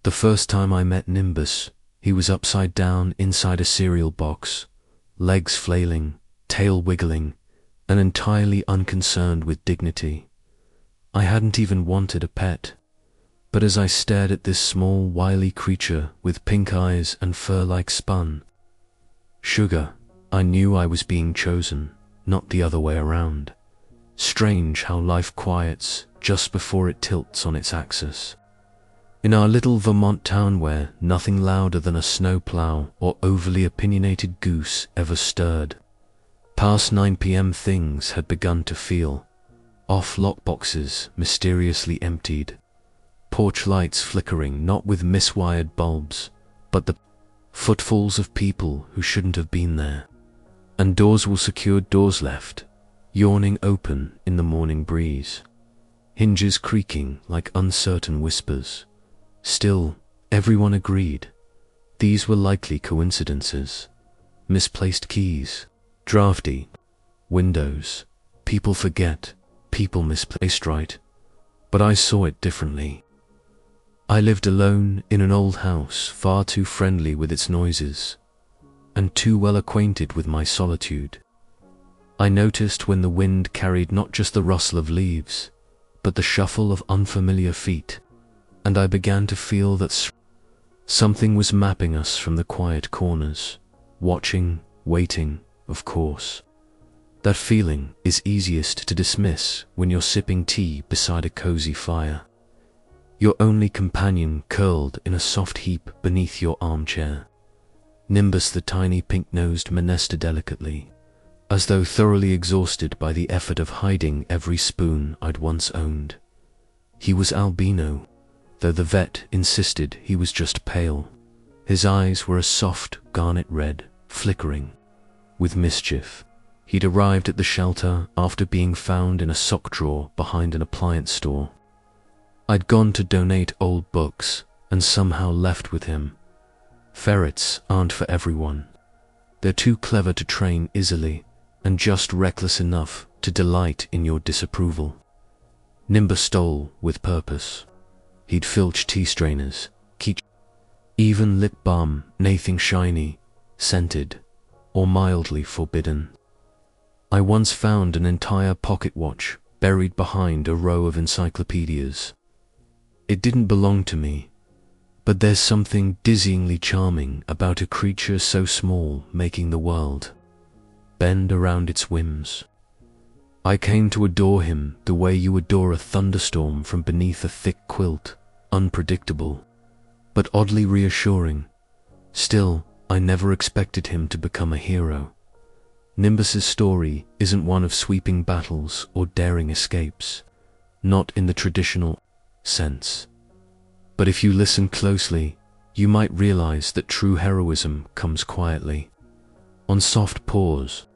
The first time I met Nimbus, he was upside down inside a cereal box, legs flailing, tail wiggling, and entirely unconcerned with dignity. I hadn't even wanted a pet, but as I stared at this small, wily creature with pink eyes and fur like spun sugar, I knew I was being chosen, not the other way around. Strange how life quiets just before it tilts on its axis. In our little Vermont town where nothing louder than a snowplow or overly opinionated goose ever stirred, past 9 p.m. things had begun to feel off. Lockboxes mysteriously emptied, porch lights flickering not with miswired bulbs, but the footfalls of people who shouldn't have been there, and doors were secured, doors left yawning open in the morning breeze, hinges creaking like uncertain whispers. Still, everyone agreed these were likely coincidences. Misplaced keys, drafty windows, people forget, people misplaced, right? But I saw it differently. I lived alone in an old house, far too friendly with its noises, and too well acquainted with my solitude. I noticed when the wind carried not just the rustle of leaves, but the shuffle of unfamiliar feet, and I began to feel that something was mapping us from the quiet corners, watching, waiting, of course. That feeling is easiest to dismiss when you're sipping tea beside a cozy fire, your only companion curled in a soft heap beneath your armchair. Nimbus the tiny pink-nosed menaced delicately, as though thoroughly exhausted by the effort of hiding every spoon I'd once owned. He was albino, though the vet insisted he was just pale. His eyes were a soft garnet red, flickering with mischief. He'd arrived at the shelter after being found in a sock drawer behind an appliance store. I'd gone to donate old books and somehow left with him. Ferrets aren't for everyone. They're too clever to train easily and just reckless enough to delight in your disapproval. Nimbus stole with purpose. He'd filch tea strainers, even lip balm, nothing shiny, scented, or mildly forbidden. I once found an entire pocket watch buried behind a row of encyclopedias. It didn't belong to me, but there's something dizzyingly charming about a creature so small making the world bend around its whims. I came to adore him the way you adore a thunderstorm from beneath a thick quilt, unpredictable, but oddly reassuring. Still, I never expected him to become a hero. Nimbus's story isn't one of sweeping battles or daring escapes, not in the traditional sense. But if you listen closely, you might realize that true heroism comes quietly, on soft paws,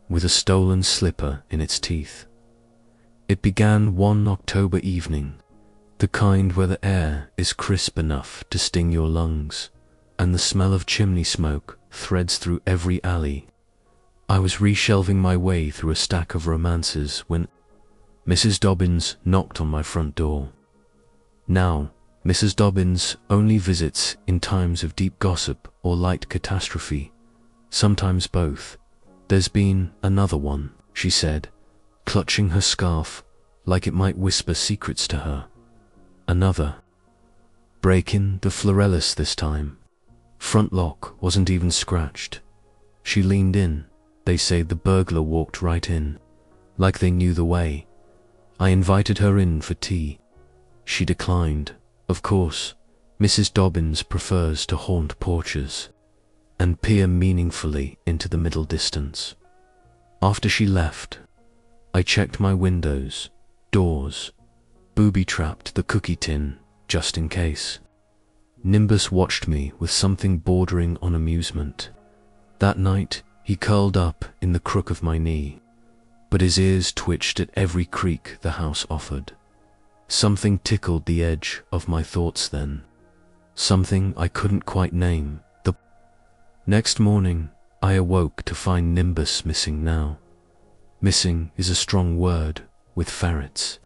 with a stolen slipper in its teeth. It began one October evening, the kind where the air is crisp enough to sting your lungs, and the smell of chimney smoke threads through every alley. I was reshelving my way through a stack of romances when Mrs. Dobbins knocked on my front door. Now, Mrs. Dobbins only visits in times of deep gossip or light catastrophe, sometimes both. "There's been another one," she said, clutching her scarf like it might whisper secrets to her. "Another break-in, the Florellis this time. Front lock wasn't even scratched. She leaned in. They say the burglar walked right in, like they knew the way. I invited her in for tea. She declined. Of course, Mrs. Dobbins prefers to haunt porches and peer meaningfully into the middle distance. After she left, I checked my windows, doors, booby-trapped the cookie tin, just in case. Nimbus watched me with something bordering on amusement. That night, he curled up in the crook of my knee, but his ears twitched at every creak the house offered. Something tickled the edge of my thoughts then, something I couldn't quite name. The next morning, I awoke to find Nimbus missing now. Missing is a strong word with ferrets.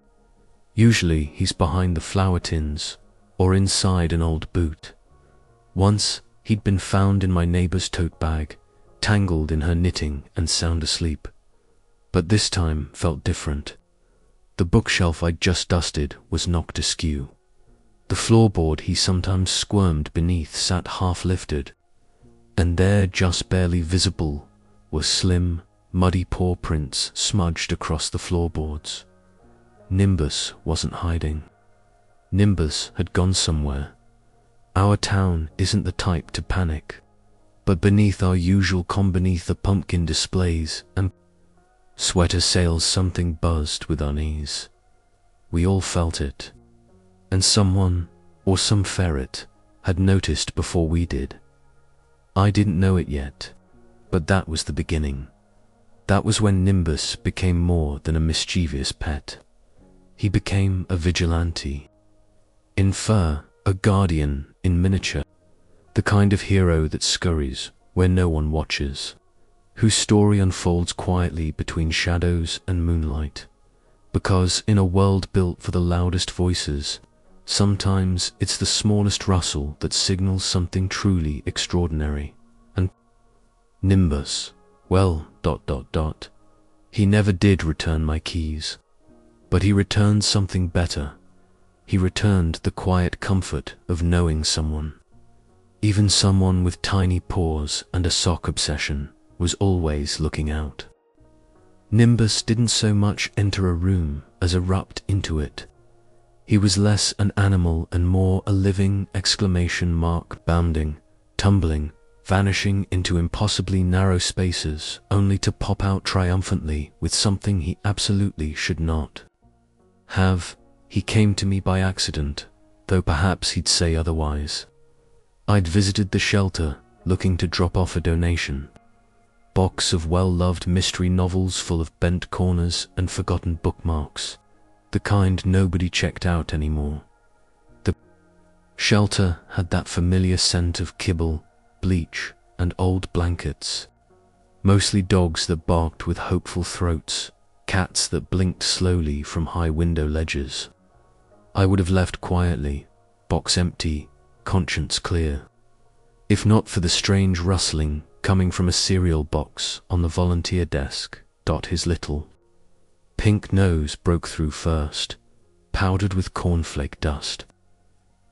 Usually he's behind the flower tins or inside an old boot. Once, he'd been found in my neighbor's tote bag, tangled in her knitting and sound asleep. But this time felt different. The bookshelf I'd just dusted was knocked askew. The floorboard he sometimes squirmed beneath sat half-lifted, and there, just barely visible, were slim, muddy paw prints smudged across the floorboards. Nimbus wasn't hiding. Nimbus had gone somewhere. Our town isn't the type to panic, but beneath our usual beneath the pumpkin displays and sweater sales, something buzzed with unease. We all felt it, and someone, or some ferret, had noticed before we did. I didn't know it yet, but that was the beginning. That was when Nimbus became more than a mischievous pet. He became a vigilante. In fur, a guardian in miniature, the kind of hero that scurries where no one watches, whose story unfolds quietly between shadows and moonlight. Because in a world built for the loudest voices, sometimes it's the smallest rustle that signals something truly extraordinary. And Nimbus, well, ... He never did return my keys. But he returned something better. He returned the quiet comfort of knowing someone. Even someone with tiny paws and a sock obsession was always looking out. Nimbus didn't so much enter a room as erupt into it. He was less an animal and more a living exclamation mark, bounding, tumbling, vanishing into impossibly narrow spaces, only to pop out triumphantly with something he absolutely should not have. He came to me by accident, though perhaps he'd say otherwise. I'd visited the shelter, looking to drop off a donation. Box of well-loved mystery novels full of bent corners and forgotten bookmarks, the kind nobody checked out anymore. The shelter had that familiar scent of kibble, bleach, and old blankets. Mostly dogs that barked with hopeful throats, cats that blinked slowly from high window ledges. I would have left quietly, box empty, conscience clear, if not for the strange rustling coming from a cereal box on the volunteer desk. His little pink nose broke through first, powdered with cornflake dust.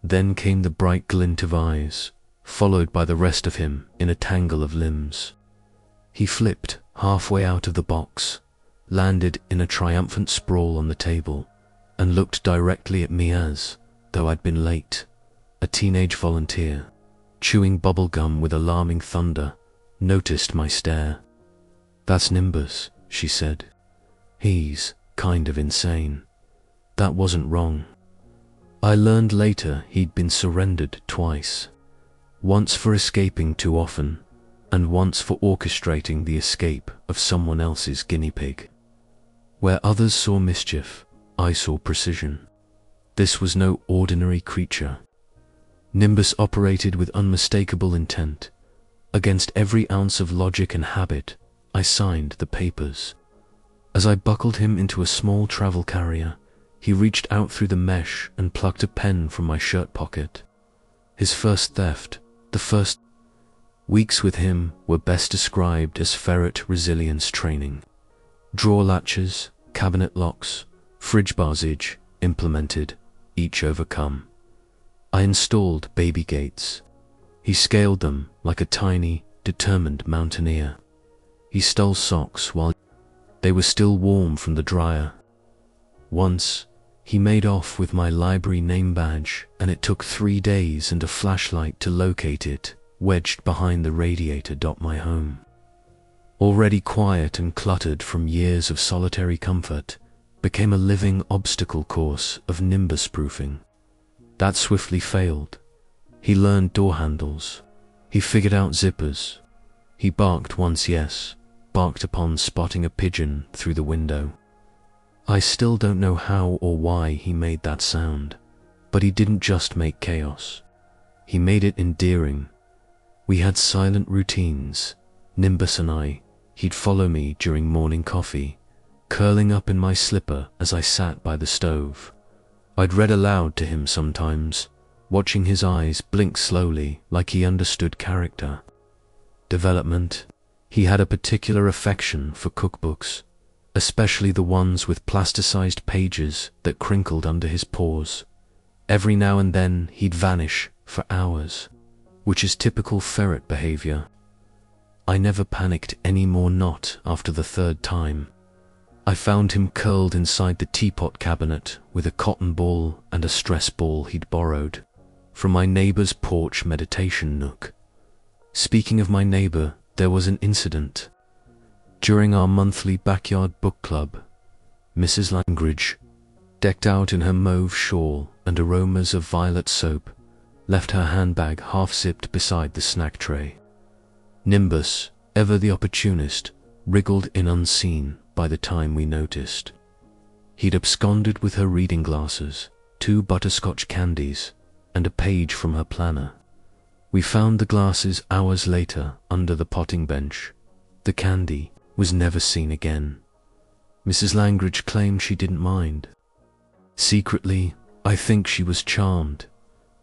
Then came the bright glint of eyes, followed by the rest of him in a tangle of limbs. He flipped halfway out of the box, landed in a triumphant sprawl on the table, and looked directly at me as, though I'd been late, a teenage volunteer, chewing bubblegum with alarming thunder, noticed my stare. "That's Nimbus," she said. "He's kind of insane." That wasn't wrong. I learned later he'd been surrendered twice. Once for escaping too often, and once for orchestrating the escape of someone else's guinea pig. Where others saw mischief, I saw precision. This was no ordinary creature. Nimbus operated with unmistakable intent. Against every ounce of logic and habit, I signed the papers. As I buckled him into a small travel carrier, he reached out through the mesh and plucked a pen from my shirt pocket. His first theft, the first weeks with him, were best described as ferret resilience training. Drawer latches, cabinet locks, fridge bars each implemented, each overcome. I installed baby gates. He scaled them like a tiny, determined mountaineer. He stole socks while they were still warm from the dryer. Once, he made off with my library name badge, and it took 3 days and a flashlight to locate it, wedged behind the radiator. My home, already quiet and cluttered from years of solitary comfort, became a living obstacle course of Nimbus proofing. That swiftly failed. He learned door handles. He figured out zippers. He barked once, yes, barked upon spotting a pigeon through the window. I still don't know how or why he made that sound, but he didn't just make chaos. He made it endearing. We had silent routines, Nimbus and I. He'd follow me during morning coffee, curling up in my slipper as I sat by the stove. I'd read aloud to him sometimes, watching his eyes blink slowly like he understood character development. He had a particular affection for cookbooks, especially the ones with plasticized pages that crinkled under his paws. Every now and then he'd vanish for hours, which is typical Ferret behavior. I never panicked any more, not after the third time. I found him curled inside the teapot cabinet with a cotton ball and a stress ball he'd borrowed from my neighbor's porch meditation nook. Speaking of my neighbor, there was an incident. During our monthly backyard book club, Mrs. Langridge, decked out in her mauve shawl and aromas of violet soap, left her handbag half-zipped beside the snack tray. Nimbus, ever the opportunist, wriggled in unseen by the time we noticed. He'd absconded with her reading glasses, 2 butterscotch candies, and a page from her planner. We found the glasses hours later under the potting bench. The candy was never seen again. Mrs. Langridge claimed she didn't mind. Secretly, I think she was charmed.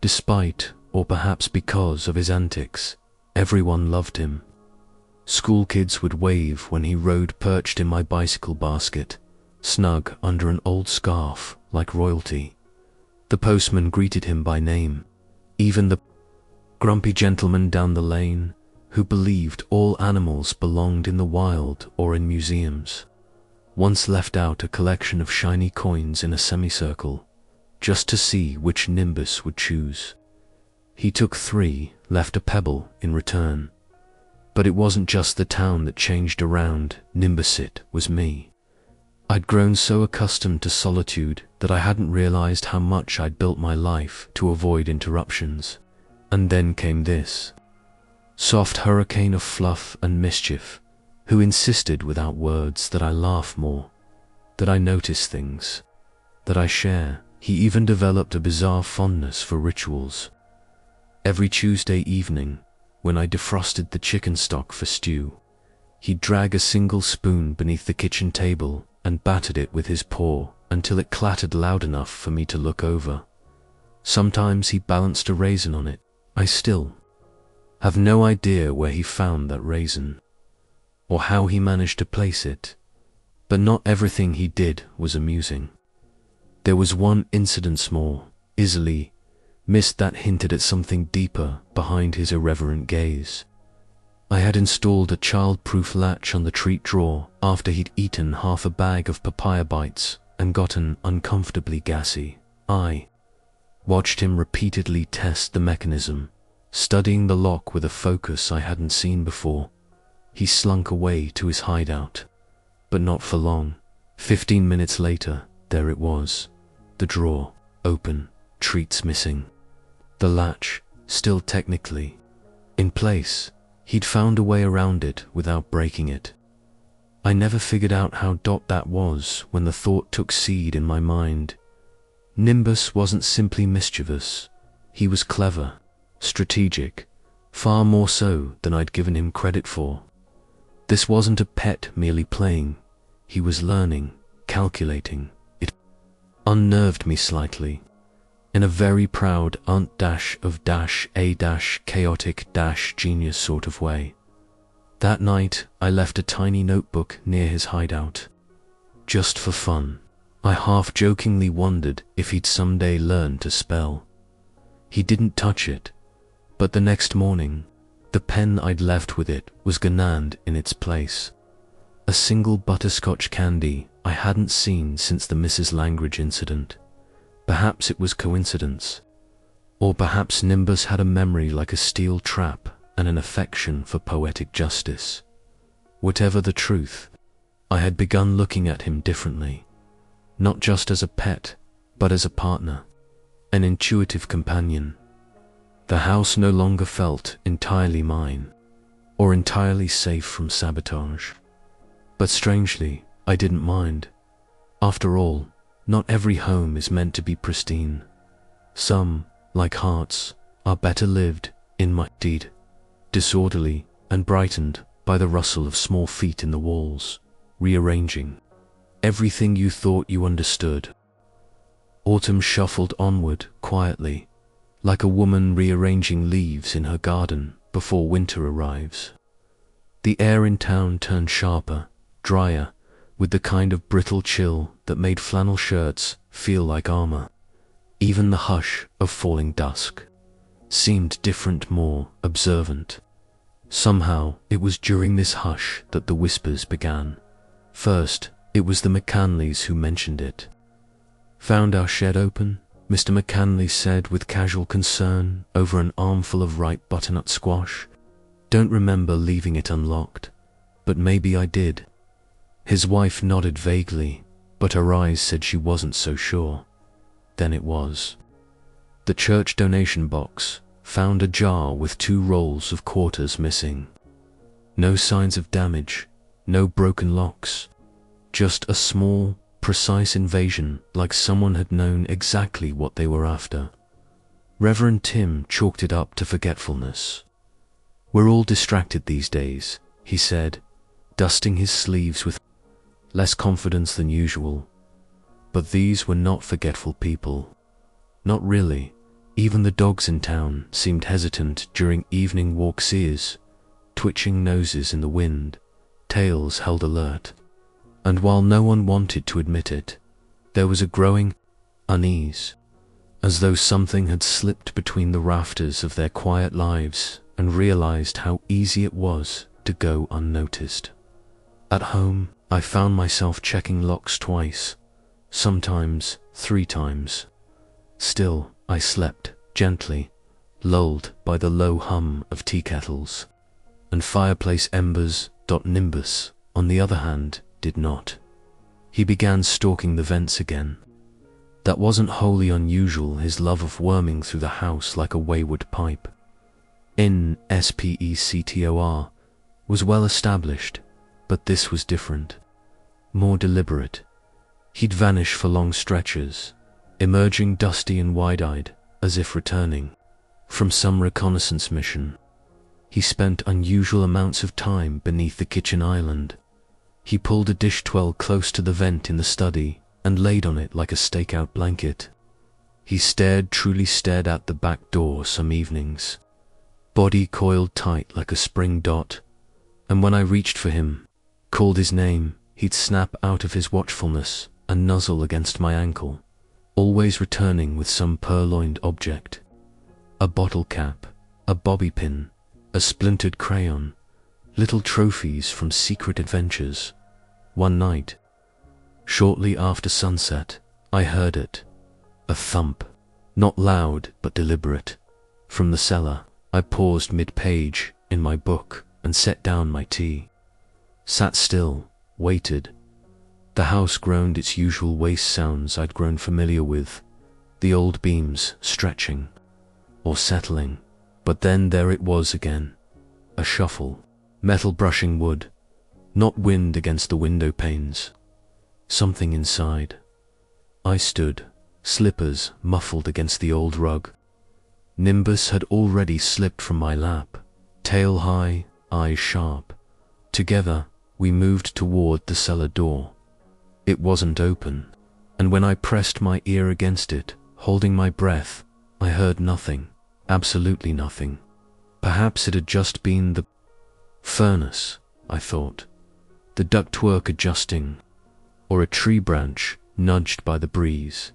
Despite, or perhaps because of his antics, everyone loved him. School kids would wave when he rode perched in my bicycle basket, snug under an old scarf like royalty. The postman greeted him by name. Even the grumpy gentleman down the lane, who believed all animals belonged in the wild or in museums, once left out a collection of shiny coins in a semicircle, just to see which Nimbus would choose. He took 3, left a pebble in return. But it wasn't just the town that changed around Nimbus, it was me. I'd grown so accustomed to solitude that I hadn't realized how much I'd built my life to avoid interruptions. And then came this soft hurricane of fluff and mischief, who insisted without words that I laugh more, that I notice things, that I share. He even developed a bizarre fondness for rituals. Every Tuesday evening, when I defrosted the chicken stock for stew, he'd drag a single spoon beneath the kitchen table and battered it with his paw until it clattered loud enough for me to look over. Sometimes he balanced a raisin on it. I still have no idea where he found that raisin, or how he managed to place it, but not everything he did was amusing. There was one incident, small, easily missed, that hinted at something deeper behind his irreverent gaze. I had installed a child-proof latch on the treat drawer after he'd eaten half a bag of papaya bites and gotten uncomfortably gassy. I watched him repeatedly test the mechanism, studying the lock with a focus I hadn't seen before. He slunk away to his hideout, but not for long. 15 minutes later, there it was. The drawer, open, treats missing. The latch, still technically in place. He'd found a way around it without breaking it. I never figured out how that was when the thought took seed in my mind. Nimbus wasn't simply mischievous. He was clever, strategic, far more so than I'd given him credit for. This wasn't a pet merely playing. He was learning, calculating. It unnerved me slightly, in a very proud chaotic genius sort of way. That night, I left a tiny notebook near his hideout. Just for fun, I half-jokingly wondered if he'd someday learn to spell. He didn't touch it, but the next morning, the pen I'd left with it was ganned in its place. A single butterscotch candy I hadn't seen since the Mrs. Langridge incident. Perhaps it was coincidence, or perhaps Nimbus had a memory like a steel trap and an affection for poetic justice. Whatever the truth, I had begun looking at him differently, not just as a pet, but as a partner, an intuitive companion. The house no longer felt entirely mine, or entirely safe from sabotage. But strangely, I didn't mind. After all, not every home is meant to be pristine. Some, like hearts, are better lived in deed, disorderly and brightened by the rustle of small feet in the walls, rearranging everything you thought you understood. Autumn shuffled onward quietly, like a woman rearranging leaves in her garden before winter arrives. The air in town turned sharper, drier, with the kind of brittle chill that made flannel shirts feel like armor. Even the hush of falling dusk seemed different, more observant. Somehow, it was during this hush that the whispers began. First, it was the McCanleys who mentioned it. "Found our shed open?" Mr. McCanley said with casual concern over an armful of ripe butternut squash. "Don't remember leaving it unlocked, but maybe I did." His wife nodded vaguely, but her eyes said she wasn't so sure. Then it was. The church donation box found a jar with 2 rolls of quarters missing. No signs of damage, no broken locks, just a small, precise invasion like someone had known exactly what they were after. Reverend Tim chalked it up to forgetfulness. "We're all distracted these days," he said, dusting his sleeves with less confidence than usual. But these were not forgetful people. Not really. Even the dogs in town seemed hesitant during evening walks, ears twitching, noses in the wind, tails held alert. And while no one wanted to admit it, there was a growing unease, as though something had slipped between the rafters of their quiet lives and realized how easy it was to go unnoticed. At home, I found myself checking locks twice, sometimes 3 times. Still, I slept gently, lulled by the low hum of tea kettles and fireplace embers. Nimbus, on the other hand, did not. He began stalking the vents again. That wasn't wholly unusual, his love of worming through the house like a wayward pipe. Inspector was well established, but this was different, more deliberate. He'd vanish for long stretches, emerging dusty and wide-eyed, as if returning from some reconnaissance mission. He spent unusual amounts of time beneath the kitchen island. He pulled a dish towel close to the vent in the study and laid on it like a stakeout blanket. He truly stared at the back door some evenings, body coiled tight like a spring dot, and when I reached for him, called his name, he'd snap out of his watchfulness and nuzzle against my ankle, always returning with some purloined object. A bottle cap, a bobby pin, a splintered crayon, little trophies from secret adventures. One night, shortly after sunset, I heard it. A thump, not loud but deliberate. From the cellar, I paused mid-page in my book and set down my tea. Sat still, waited. The house groaned its usual waste sounds I'd grown familiar with, the old beams stretching or settling. But then there it was again, a shuffle, metal brushing wood, not wind against the window panes. Something inside. I stood, slippers muffled against the old rug. Nimbus had already slipped from my lap, tail high, eyes sharp. Together, we moved toward the cellar door. It wasn't open, and when I pressed my ear against it, holding my breath, I heard nothing, absolutely nothing. Perhaps it had just been the furnace, I thought, the ductwork adjusting, or a tree branch nudged by the breeze.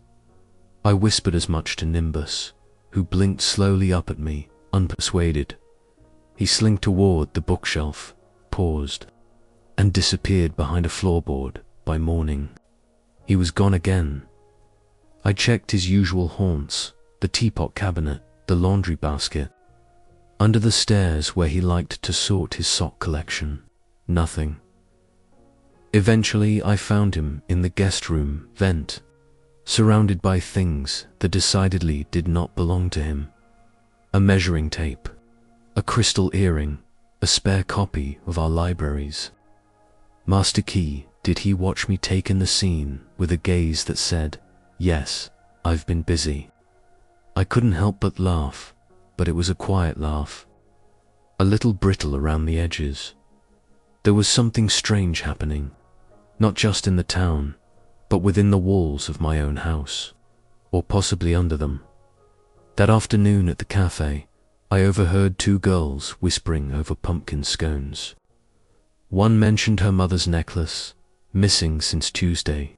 I whispered as much to Nimbus, who blinked slowly up at me, unpersuaded. He slinked toward the bookshelf, paused, and disappeared behind a floorboard by morning. He was gone again. I checked his usual haunts, the teapot cabinet, the laundry basket, under the stairs where he liked to sort his sock collection. Nothing. Eventually I found him in the guest room vent, surrounded by things that decidedly did not belong to him. A measuring tape, a crystal earring, a spare copy of our libraries. Master Key, did he watch me take in the scene with a gaze that said, "Yes, I've been busy." I couldn't help but laugh, but it was a quiet laugh, a little brittle around the edges. There was something strange happening, not just in the town, but within the walls of my own house, or possibly under them. That afternoon at the cafe, I overheard two girls whispering over pumpkin scones. One mentioned her mother's necklace, missing since Tuesday.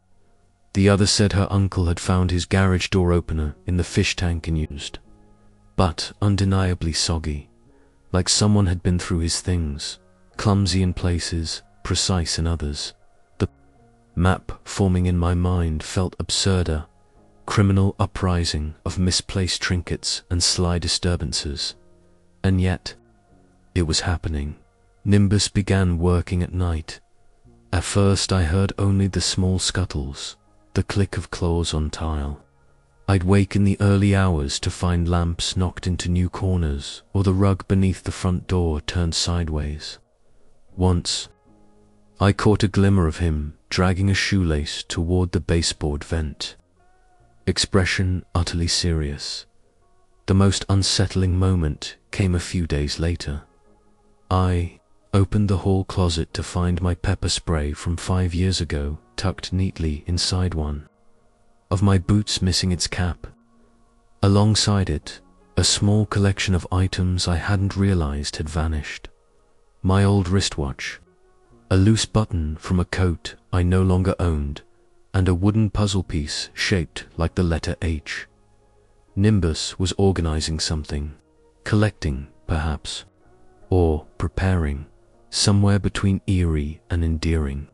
The other said her uncle had found his garage door opener in the fish tank and used, but undeniably soggy, like someone had been through his things, clumsy in places, precise in others. The map forming in my mind felt absurder, criminal uprising of misplaced trinkets and sly disturbances. And yet, it was happening. Nimbus began working at night. At first I heard only the small scuttles, the click of claws on tile. I'd wake in the early hours to find lamps knocked into new corners or the rug beneath the front door turned sideways. Once, I caught a glimmer of him dragging a shoelace toward the baseboard vent. Expression utterly serious. The most unsettling moment came a few days later. I opened the hall closet to find my pepper spray from 5 years ago tucked neatly inside one of my boots, missing its cap. Alongside it, a small collection of items I hadn't realized had vanished. My old wristwatch, a loose button from a coat I no longer owned, and a wooden puzzle piece shaped like the letter H. Nimbus was organizing something, collecting, perhaps, or preparing, somewhere between eerie and endearing.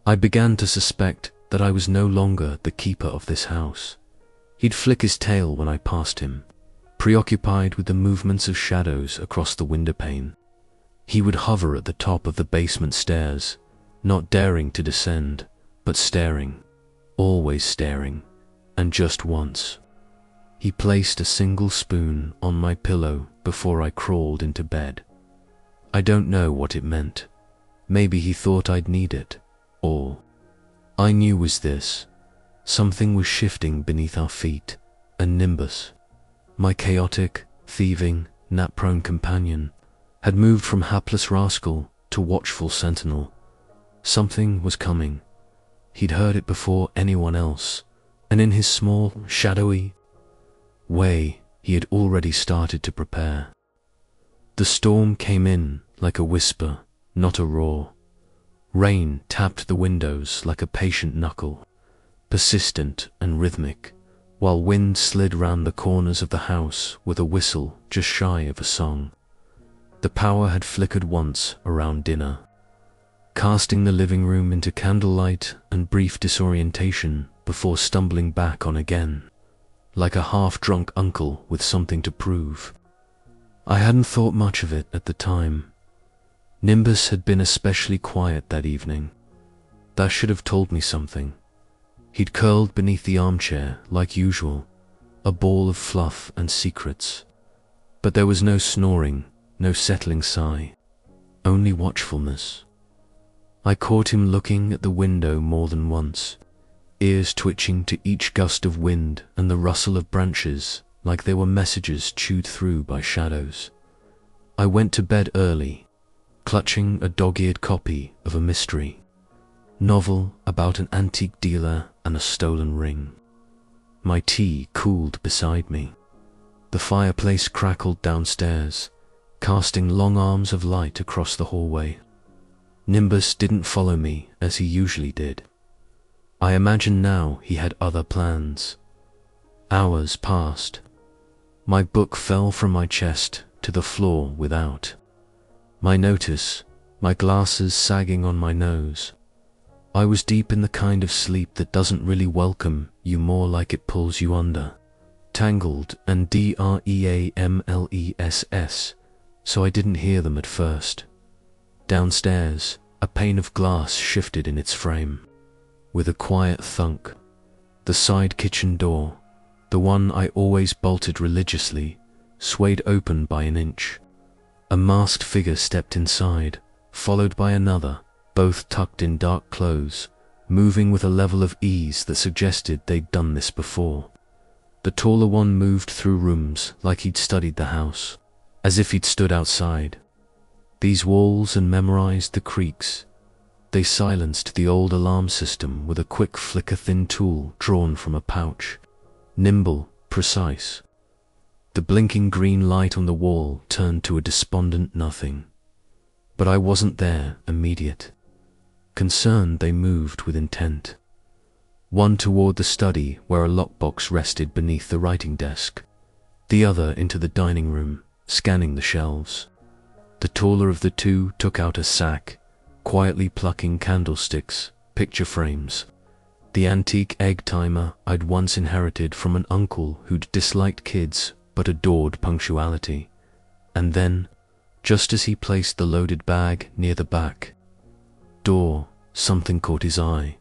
I began to suspect that I was no longer the keeper of this house. He'd flick his tail when I passed him, preoccupied with the movements of shadows across the windowpane. He would hover at the top of the basement stairs, not daring to descend, but staring, always staring, and just once. He placed a single spoon on my pillow before I crawled into bed. I don't know what it meant. Maybe he thought I'd need it. All I knew was this: something was shifting beneath our feet, and Nimbus, my chaotic, thieving, nap-prone companion, had moved from hapless rascal to watchful sentinel. Something was coming. He'd heard it before anyone else, and in his small, shadowy way, he had already started to prepare. The storm came in like a whisper, not a roar. Rain tapped the windows like a patient knuckle, persistent and rhythmic, while wind slid round the corners of the house with a whistle just shy of a song. The power had flickered once around dinner, casting the living room into candlelight and brief disorientation before stumbling back on again, like a half-drunk uncle with something to prove. I hadn't thought much of it at the time. Nimbus had been especially quiet that evening. That should have told me something. He'd curled beneath the armchair like usual, a ball of fluff and secrets. But there was no snoring, no settling sigh, only watchfulness. I caught him looking at the window more than once, ears twitching to each gust of wind and the rustle of branches like they were messages chewed through by shadows. I went to bed early, clutching a dog-eared copy of a mystery novel about an antique dealer and a stolen ring. My tea cooled beside me. The fireplace crackled downstairs, casting long arms of light across the hallway. Nimbus didn't follow me as he usually did. I imagine now he had other plans. Hours passed. My book fell from my chest to the floor without my notice, my glasses sagging on my nose. I was deep in the kind of sleep that doesn't really welcome you, more like it pulls you under. Tangled and dreamless, so I didn't hear them at first. Downstairs, a pane of glass shifted in its frame. With a quiet thunk, the side kitchen door, the one I always bolted religiously, swayed open by an inch. A masked figure stepped inside, followed by another, both tucked in dark clothes, moving with a level of ease that suggested they'd done this before. The taller one moved through rooms like he'd studied the house, as if he'd stood outside these walls and memorized the creaks. They silenced the old alarm system with a quick flicker-thin tool drawn from a pouch. Nimble, precise. The blinking green light on the wall turned to a despondent nothing. But I wasn't there immediate. Concerned, they moved with intent. One toward the study where a lockbox rested beneath the writing desk, the other into the dining room, scanning the shelves. The taller of the two took out a sack, quietly plucking candlesticks, picture frames, the antique egg timer I'd once inherited from an uncle who'd disliked kids but adored punctuality. And then, just as he placed the loaded bag near the back door, something caught his eye.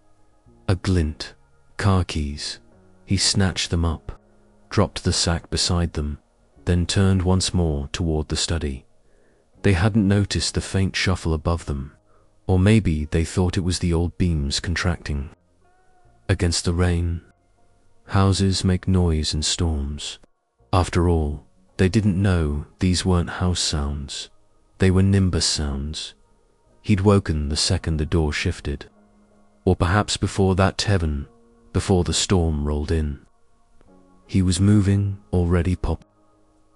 A glint. Car keys. He snatched them up, dropped the sack beside them, then turned once more toward the study. They hadn't noticed the faint shuffle above them, or maybe they thought it was the old beams contracting against the rain. Houses make noise in storms. After all, they didn't know these weren't house sounds. They were nimbus sounds. He'd woken the second the door shifted. Or perhaps before that, heaven, before the storm rolled in. He was moving, already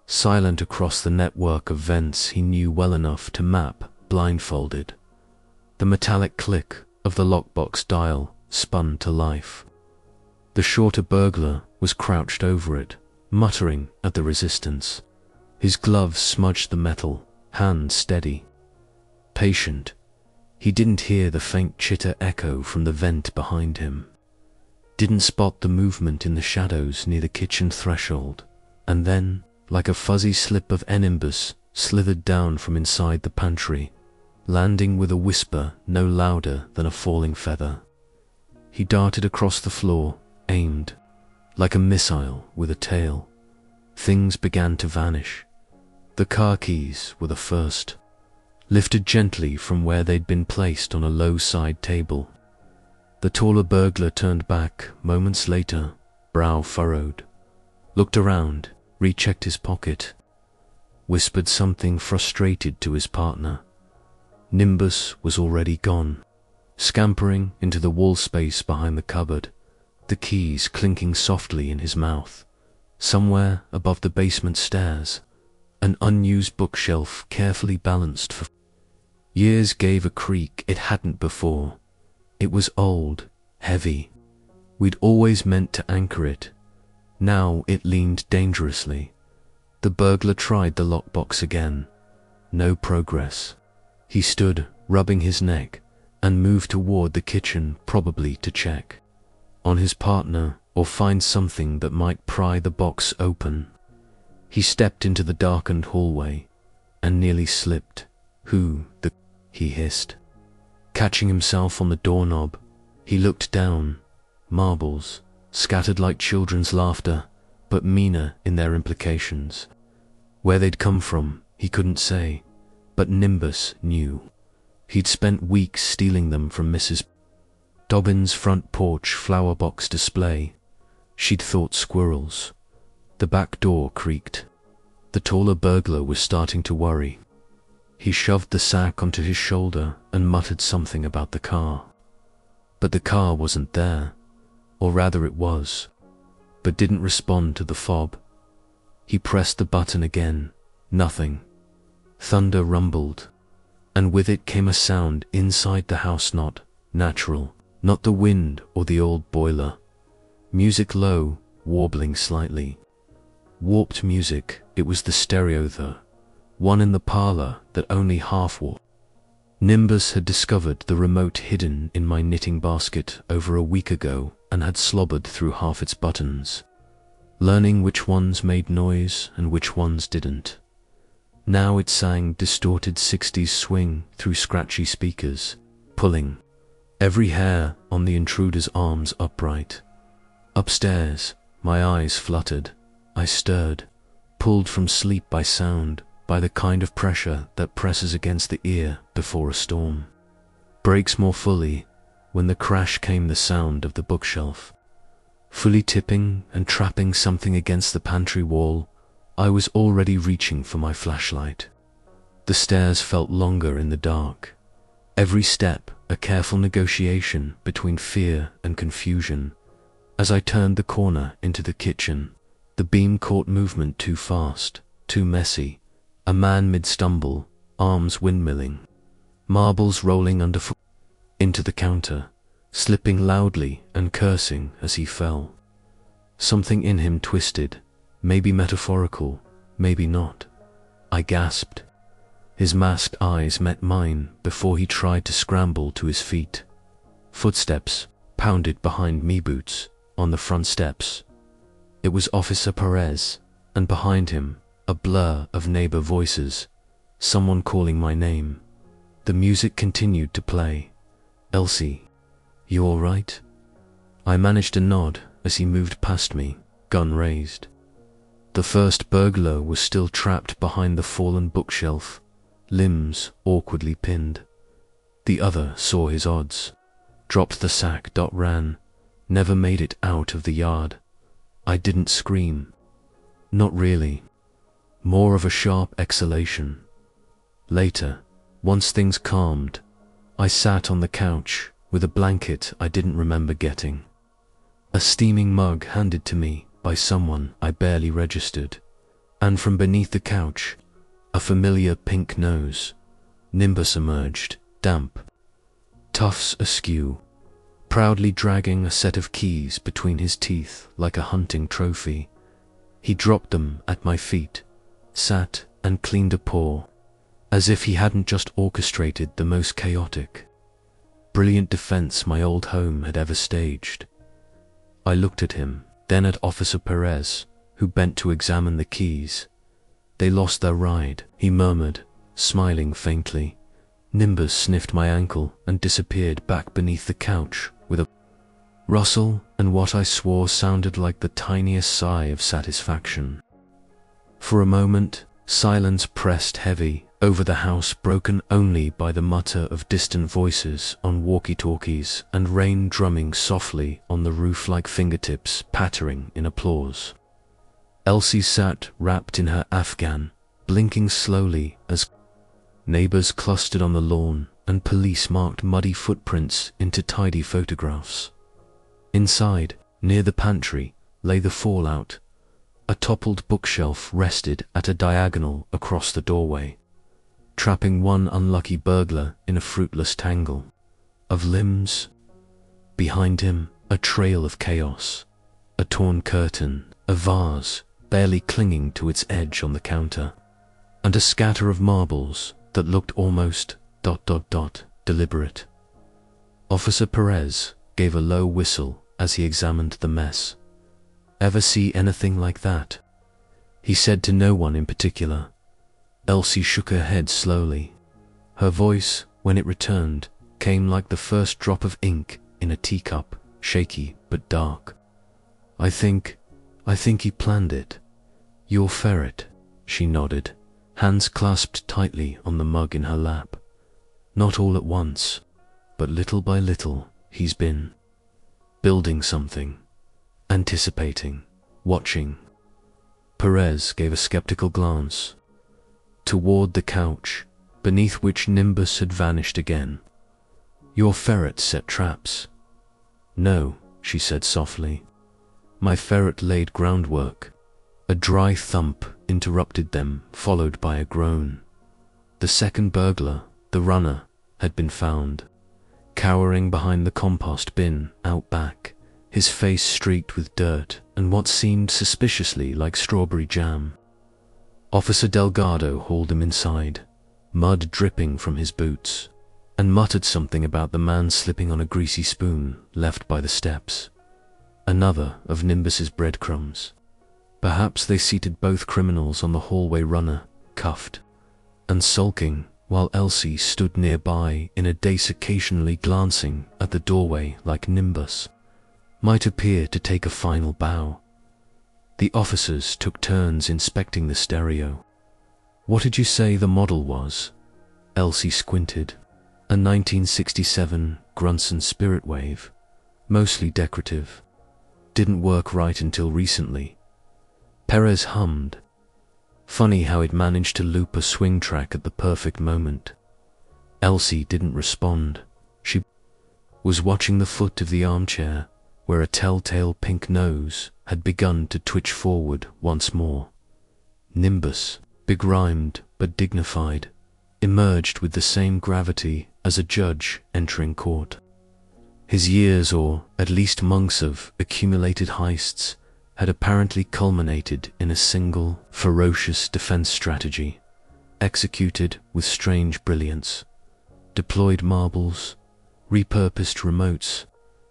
silent across the network of vents he knew well enough to map blindfolded. The metallic click of the lockbox dial spun to life. The shorter burglar was crouched over it, muttering at the resistance. His gloves smudged the metal, hand steady. Patient. He didn't hear the faint chitter echo from the vent behind him. Didn't spot the movement in the shadows near the kitchen threshold, and then, like a fuzzy slip of nimbus, slithered down from inside the pantry, landing with a whisper no louder than a falling feather. He darted across the floor, aimed, like a missile with a tail. Things began to vanish. The car keys were the first, lifted gently from where they'd been placed on a low side table. The taller burglar turned back moments later, brow furrowed, looked around, rechecked his pocket, whispered something frustrated to his partner. Nimbus was already gone, scampering into the wall space behind the cupboard, the keys clinking softly in his mouth. Somewhere above the basement stairs, an unused bookshelf carefully balanced for years gave a creak it hadn't before. It was old, heavy. We'd always meant to anchor it. Now it leaned dangerously. The burglar tried the lockbox again. No progress. He stood, rubbing his neck, and moved toward the kitchen, probably to check on his partner or find something that might pry the box open. He stepped into the darkened hallway and nearly slipped. He hissed. Catching himself on the doorknob, he looked down. Marbles, scattered like children's laughter, but meaner in their implications. Where they'd come from, he couldn't say, but Nimbus knew. He'd spent weeks stealing them from Mrs. Dobbin's front porch flower box display. She'd thought squirrels. The back door creaked. The taller burglar was starting to worry. He shoved the sack onto his shoulder and muttered something about the car. But the car wasn't there, or rather it was, but didn't respond to the fob. He pressed the button again. Nothing. Thunder rumbled, and with it came a sound inside the house not natural, not the wind or the old boiler. Music low, warbling slightly. Warped music, it was the stereo the one in the parlor that only half warped. Nimbus had discovered the remote hidden in my knitting basket over a week ago and had slobbered through half its buttons, learning which ones made noise and which ones didn't. Now it sang distorted 60s swing through scratchy speakers, pulling every hair on the intruder's arms upright. Upstairs, my eyes fluttered. I stirred, pulled from sleep by sound, by the kind of pressure that presses against the ear before a storm. Breaks more fully. When the crash came the sound of the bookshelf, fully tipping and trapping something against the pantry wall. I was already reaching for my flashlight. The stairs felt longer in the dark. Every step a careful negotiation between fear and confusion. As I turned the corner into the kitchen, the The beam caught movement too fast, too messy. A man mid-stumble, arms windmilling, marbles rolling underfoot, into the counter, slipping loudly and cursing as he fell. Something in him twisted, maybe metaphorical, maybe not. I gasped. His masked eyes met mine before he tried to scramble to his feet. Footsteps pounded behind me, boots on the front steps. It was Officer Perez, and behind him, a blur of neighbor voices, someone calling my name. The music continued to play. "Elsie, you all right?" I managed a nod as he moved past me, gun raised. The first burglar was still trapped behind the fallen bookshelf, limbs awkwardly pinned. The other saw his odds, dropped the sack, ran, never made it out of the yard. I didn't scream. Not really. More of a sharp exhalation. Later, once things calmed, I sat on the couch with a blanket I didn't remember getting. A steaming mug handed to me by someone I barely registered, and from beneath the couch, a familiar pink nose. Nimbus emerged, damp, tufts askew, proudly dragging a set of keys between his teeth like a hunting trophy. He dropped them at my feet, sat and cleaned a paw, as if he hadn't just orchestrated the most chaotic, brilliant defense my old home had ever staged. I looked at him, then at Officer Perez, who bent to examine the keys. "They lost their ride," he murmured, smiling faintly. Nimbus sniffed my ankle and disappeared back beneath the couch with a rustle and what I swore sounded like the tiniest sigh of satisfaction. For a moment, silence pressed heavy over the house, broken only by the mutter of distant voices on walkie-talkies and rain drumming softly on the roof like fingertips pattering in applause. Elsie sat wrapped in her afghan, blinking slowly as neighbors clustered on the lawn and police marked muddy footprints into tidy photographs. Inside, near the pantry, lay the fallout. A toppled bookshelf rested at a diagonal across the doorway, trapping one unlucky burglar in a fruitless tangle of limbs. Behind him, a trail of chaos, a torn curtain, a vase barely clinging to its edge on the counter, and a scatter of marbles that looked almost ... deliberate. Officer Perez gave a low whistle as he examined the mess. "Ever see anything like that?" he said to no one in particular. Elsie shook her head slowly. Her voice, when it returned, came like the first drop of ink in a teacup, shaky but dark. I think he planned it. Your Ferret," she nodded, hands clasped tightly on the mug in her lap. "Not all at once, but little by little, he's been building something, anticipating, watching." Perez gave a skeptical glance toward the couch, beneath which Nimbus had vanished again. "Your Ferret set traps?" "No," she said softly. "My Ferret laid groundwork." A dry thump interrupted them, followed by a groan. The second burglar, the runner, had been found, cowering behind the compost bin out back, his face streaked with dirt and what seemed suspiciously like strawberry jam. Officer Delgado hauled him inside, mud dripping from his boots, and muttered something about the man slipping on a greasy spoon left by the steps. Another of Nimbus's breadcrumbs. Perhaps they seated both criminals on the hallway runner, cuffed and sulking, while Elsie stood nearby in a daze, occasionally glancing at the doorway like Nimbus might appear to take a final bow. The officers took turns inspecting the stereo. "What did you say the model was?" Elsie squinted. "A 1967 Grunson Spirit Wave, mostly decorative. Didn't work right until recently." Perez hummed. Funny how it managed to loop a swing track at the perfect moment. Elsie didn't respond. She was watching the foot of the armchair, where a telltale pink nose had begun to twitch forward once more. Nimbus, begrimed but dignified, emerged with the same gravity as a judge entering court. His years, or at least months of accumulated heists, had apparently culminated in a single, ferocious defense strategy, executed with strange brilliance. Deployed marbles, repurposed remotes,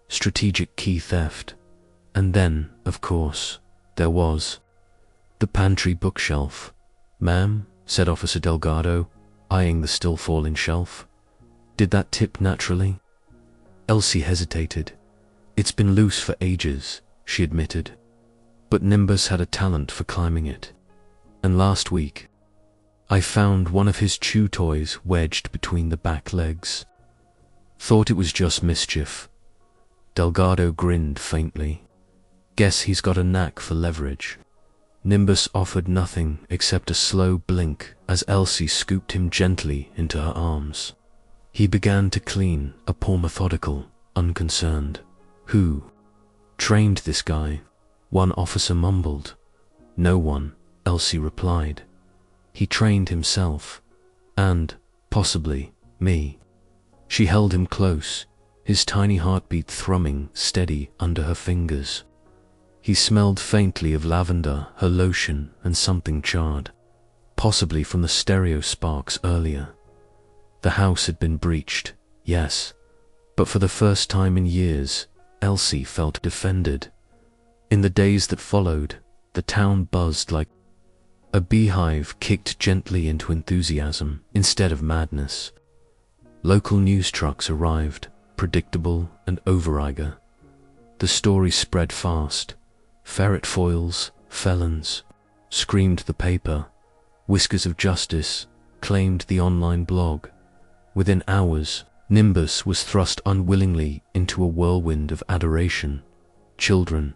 strategic key theft, and then, of course, there was the pantry bookshelf. "Ma'am," said Officer Delgado, eyeing the still falling shelf. "Did that tip naturally?" Elsie hesitated. "It's been loose for ages," she admitted. "But Nimbus had a talent for climbing it. And last week, I found one of his chew toys wedged between the back legs. Thought it was just mischief." Delgado grinned faintly. "Guess he's got a knack for leverage." Nimbus offered nothing except a slow blink as Elsie scooped him gently into her arms. He began to clean, a paw methodical, unconcerned. "Who trained this guy?" one officer mumbled. "No one," Elsie replied. "He trained himself. And, possibly, me." She held him close, his tiny heartbeat thrumming steady under her fingers. He smelled faintly of lavender, her lotion, and something charred, possibly from the stereo sparks earlier. The house had been breached, yes, but for the first time in years, Elsie felt defended. In the days that followed, the town buzzed like a beehive kicked gently into enthusiasm instead of madness. Local news trucks arrived, predictable and overeager. The story spread fast. Ferret foils, felons, screamed the paper. Whiskers of Justice claimed the online blog. Within hours, Nimbus was thrust unwillingly into a whirlwind of adoration. Children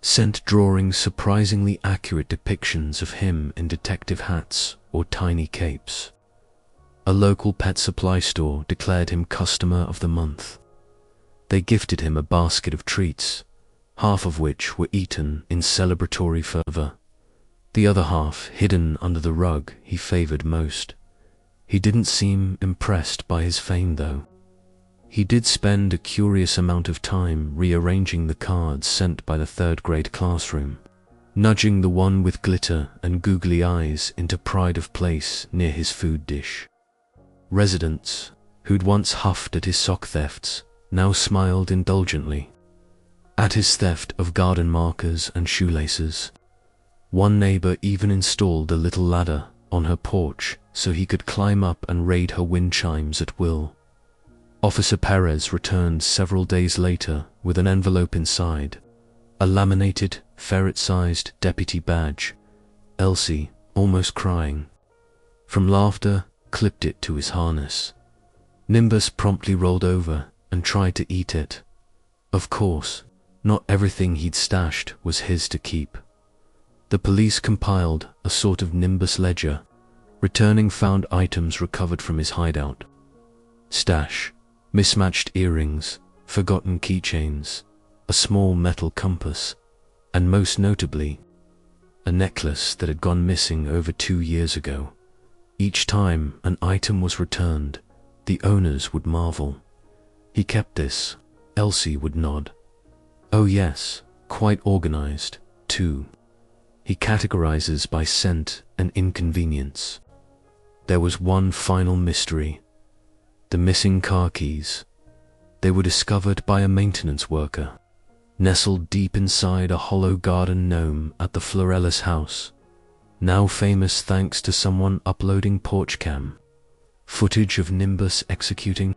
sent drawing surprisingly accurate depictions of him in detective hats or tiny capes. A local pet supply store declared him Customer of the Month. They gifted him a basket of treats, half of which were eaten in celebratory fervor, the other half hidden under the rug he favored most. He didn't seem impressed by his fame, though. He did spend a curious amount of time rearranging the cards sent by the third-grade classroom, nudging the one with glitter and googly eyes into pride of place near his food dish. Residents, who'd once huffed at his sock thefts, now smiled indulgently at his theft of garden markers and shoelaces. One neighbor even installed a little ladder on her porch so he could climb up and raid her wind chimes at will. Officer Perez returned several days later with an envelope inside, a laminated, ferret-sized deputy badge. Elsie, almost crying from laughter, clipped it to his harness. Nimbus promptly rolled over and tried to eat it. Of course, not everything he'd stashed was his to keep. The police compiled a sort of Nimbus ledger, returning found items recovered from his hideout. Stash, mismatched earrings, forgotten keychains, a small metal compass, and most notably, a necklace that had gone missing over 2 years ago. Each time an item was returned, the owners would marvel. He kept this, Elsie would nod. Oh yes, quite organized, too. He categorizes by scent and inconvenience. There was one final mystery. The missing car keys. They were discovered by a maintenance worker, nestled deep inside a hollow garden gnome at the Florellis house, now famous thanks to someone uploading porch cam footage of Nimbus executing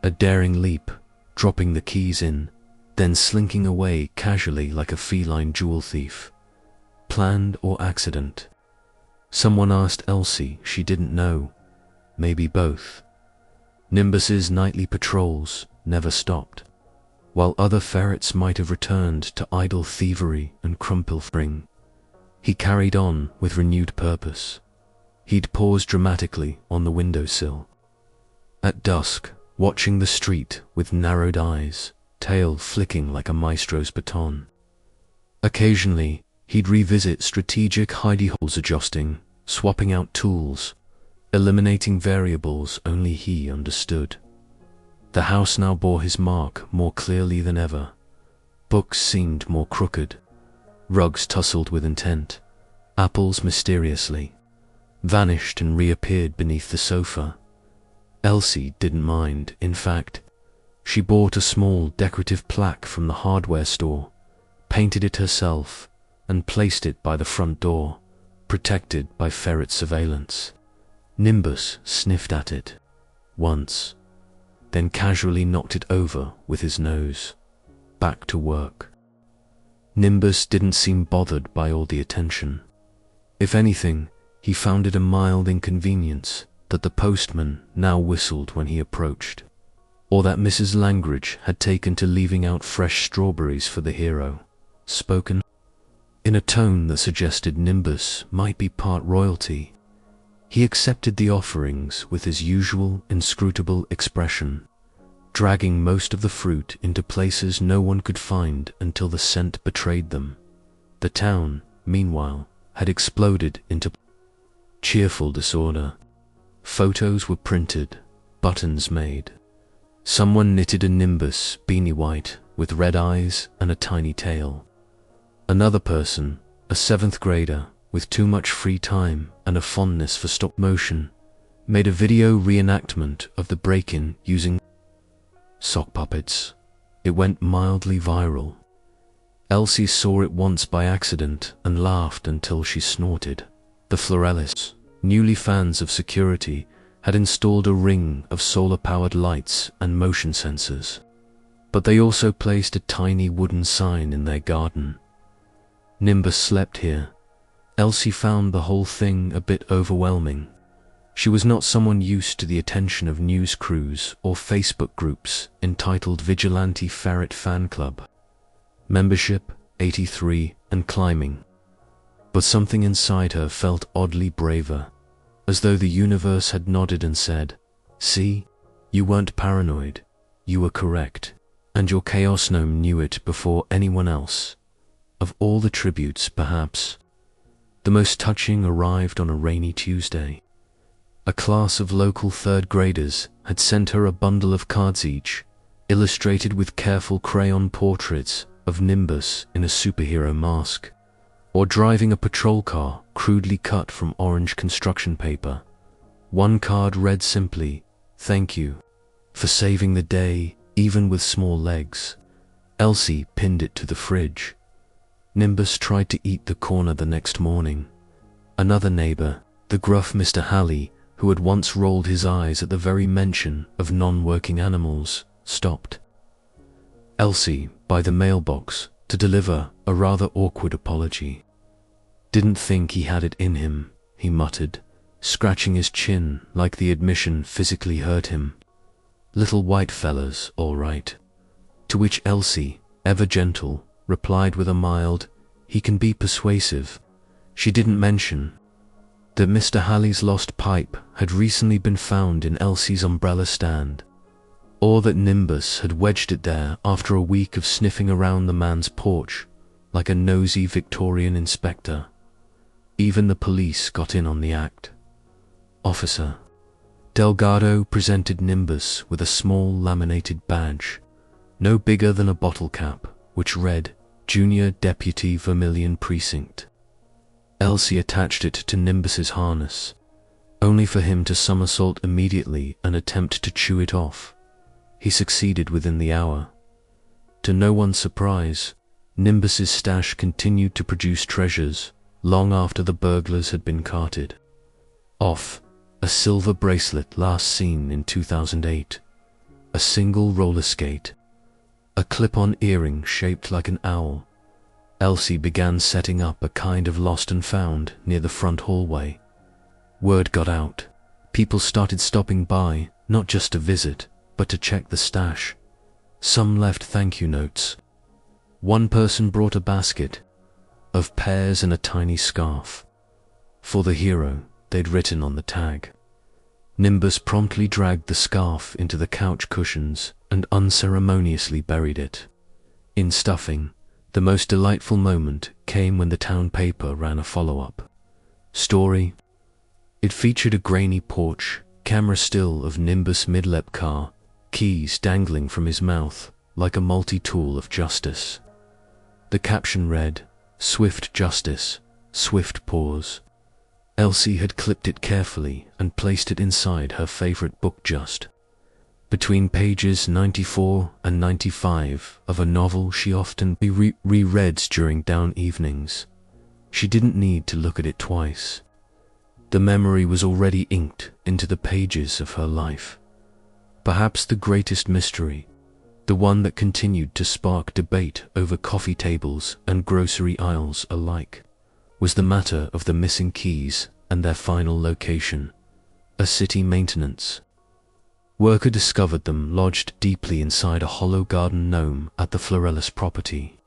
a daring leap, dropping the keys in, then slinking away casually like a feline jewel thief. Planned or accident? Someone asked Elsie, she didn't know. Maybe both. Nimbus's nightly patrols never stopped. While other ferrets might have returned to idle thievery and crump-pilfering, he carried on with renewed purpose. He'd pause dramatically on the windowsill. At dusk, watching the street with narrowed eyes, tail flicking like a maestro's baton. Occasionally, he'd revisit strategic hidey holes, adjusting, swapping out tools, eliminating variables only he understood. The house now bore his mark more clearly than ever. Books seemed more crooked. Rugs tussled with intent. Apples mysteriously vanished and reappeared beneath the sofa. Elsie didn't mind. In fact, she bought a small decorative plaque from the hardware store, painted it herself, and placed it by the front door, protected by Ferret surveillance. Nimbus sniffed at it once, then casually knocked it over with his nose. Back to work. Nimbus didn't seem bothered by all the attention. If anything, he found it a mild inconvenience that the postman now whistled when he approached, or that Mrs. Langridge had taken to leaving out fresh strawberries for the hero, spoken in a tone that suggested Nimbus might be part royalty. He accepted the offerings with his usual inscrutable expression, dragging most of the fruit into places no one could find until the scent betrayed them. The town, meanwhile, had exploded into cheerful disorder. Photos were printed, buttons made. Someone knitted a Nimbus beanie white with red eyes and a tiny tail. Another person, a 7th grader with too much free time and a fondness for stop motion, made a video reenactment of the break-in using sock puppets. It went mildly viral. Elsie saw it once by accident and laughed until she snorted. The Florellists, newly fans of security, had installed a ring of solar-powered lights and motion sensors, but they also placed a tiny wooden sign in their garden. Nimbus slept here. Elsie found the whole thing a bit overwhelming. She was not someone used to the attention of news crews or Facebook groups entitled Vigilante Ferret Fan Club. Membership, 83, and climbing. But something inside her felt oddly braver, as though the universe had nodded and said, "See, you weren't paranoid, you were correct, and your chaos gnome knew it before anyone else." Of all the tributes, perhaps, the most touching arrived on a rainy Tuesday. A class of local 3rd graders had sent her a bundle of cards each, illustrated with careful crayon portraits of Nimbus in a superhero mask, or driving a patrol car crudely cut from orange construction paper. One card read simply, "Thank you for saving the day, even with small legs." Elsie pinned it to the fridge. Nimbus tried to eat the corner the next morning. Another neighbor, the gruff Mr. Halley, who had once rolled his eyes at the very mention of non-working animals, stopped Elsie by the mailbox to deliver a rather awkward apology. "Didn't think he had it in him," he muttered, scratching his chin like the admission physically hurt him. "Little white fellas, all right." To which Elsie, ever gentle, replied with a mild, "He can be persuasive." She didn't mention that Mr. Halley's lost pipe had recently been found in Elsie's umbrella stand, or that Nimbus had wedged it there after a week of sniffing around the man's porch like a nosy Victorian inspector. Even the police got in on the act. Officer Delgado presented Nimbus with a small laminated badge, no bigger than a bottle cap, which read, "Junior Deputy Vermilion Precinct." Elsie attached it to Nimbus's harness, only for him to somersault immediately and attempt to chew it off. He succeeded within the hour. To no one's surprise, Nimbus's stash continued to produce treasures long after the burglars had been carted off. A silver bracelet last seen in 2008, a single roller skate, a clip-on earring shaped like an owl. Elsie began setting up a kind of lost and found near the front hallway. Word got out. People started stopping by, not just to visit, but to check the stash. Some left thank you notes. One person brought a basket of pears and a tiny scarf. For the hero, they'd written on the tag. Nimbus promptly dragged the scarf into the couch cushions and unceremoniously buried it. In stuffing, the most delightful moment came when the town paper ran a follow-up story. It featured a grainy porch, camera still of Nimbus' mid-lep car, keys dangling from his mouth like a multi-tool of justice. The caption read, "Swift justice, swift pause." Elsie had clipped it carefully and placed it inside her favorite book just between pages 94 and 95 of a novel she often reread during down evenings. She didn't need to look at it twice. The memory was already inked into the pages of her life. Perhaps the greatest mystery, the one that continued to spark debate over coffee tables and grocery aisles alike, was the matter of the missing keys and their final location, a city maintenance worker discovered them lodged deeply inside a hollow garden gnome at the Florellis property.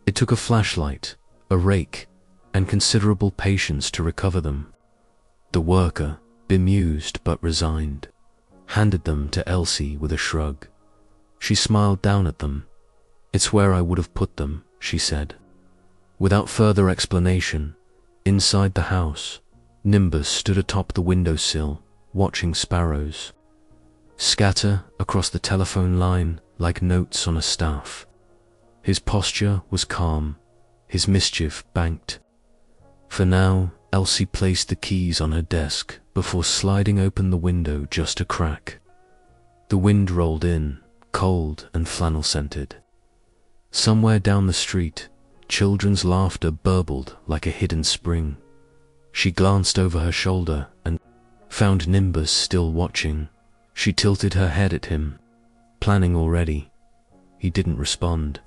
It took a flashlight, a rake, and considerable patience to recover them. The worker, bemused but resigned, handed them to Elsie with a shrug. She smiled down at them. "It's where I would have put them," she said. Without further explanation, inside the house, Nimbus stood atop the windowsill, watching sparrows scatter across the telephone line like notes on a staff. His posture was calm, his mischief banked. For now, Elsie placed the keys on her desk before sliding open the window just a crack. The wind rolled in, cold and flannel-scented. Somewhere down the street, children's laughter burbled like a hidden spring. She glanced over her shoulder and found Nimbus still watching. She tilted her head at him, planning already. He didn't respond,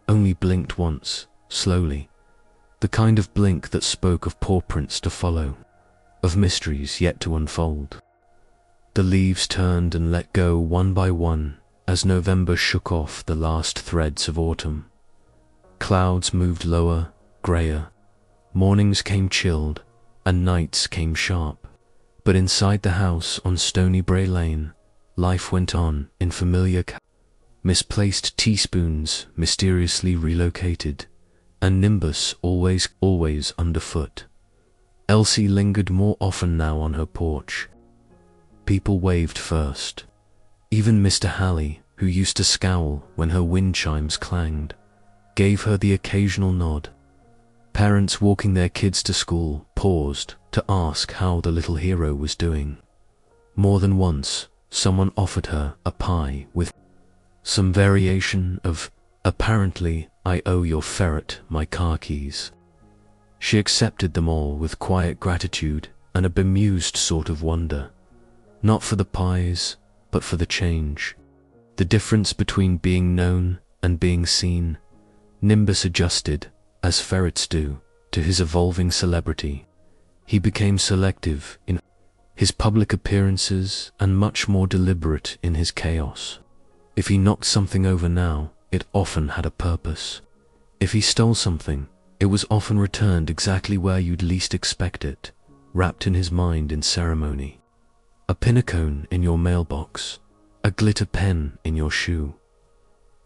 only blinked once, slowly, the kind of blink that spoke of pawprints to follow, of mysteries yet to unfold. The leaves turned and let go one by one as November shook off the last threads of autumn. Clouds moved lower, grayer. Mornings came chilled, and nights came sharp. But inside the house on Stony Bray Lane, life went on in familiar misplaced teaspoons mysteriously relocated, and Nimbus always underfoot. Elsie lingered more often now on her porch. People waved first. Even Mr. Halley, who used to scowl when her wind chimes clanged, gave her the occasional nod. Parents walking their kids to school paused to ask how the little hero was doing. More than once, someone offered her a pie with some variation of, "Apparently, I owe your ferret my car keys." She accepted them all with quiet gratitude and a bemused sort of wonder. Not for the pies, but for the change. The difference between being known and being seen. Nimbus adjusted, as ferrets do, to his evolving celebrity. He became selective in his public appearances and much more deliberate in his chaos. If he knocked something over now, it often had a purpose. If he stole something, it was often returned exactly where you'd least expect it, wrapped in his mind in ceremony. A pinnacone in your mailbox, a glitter pen in your shoe.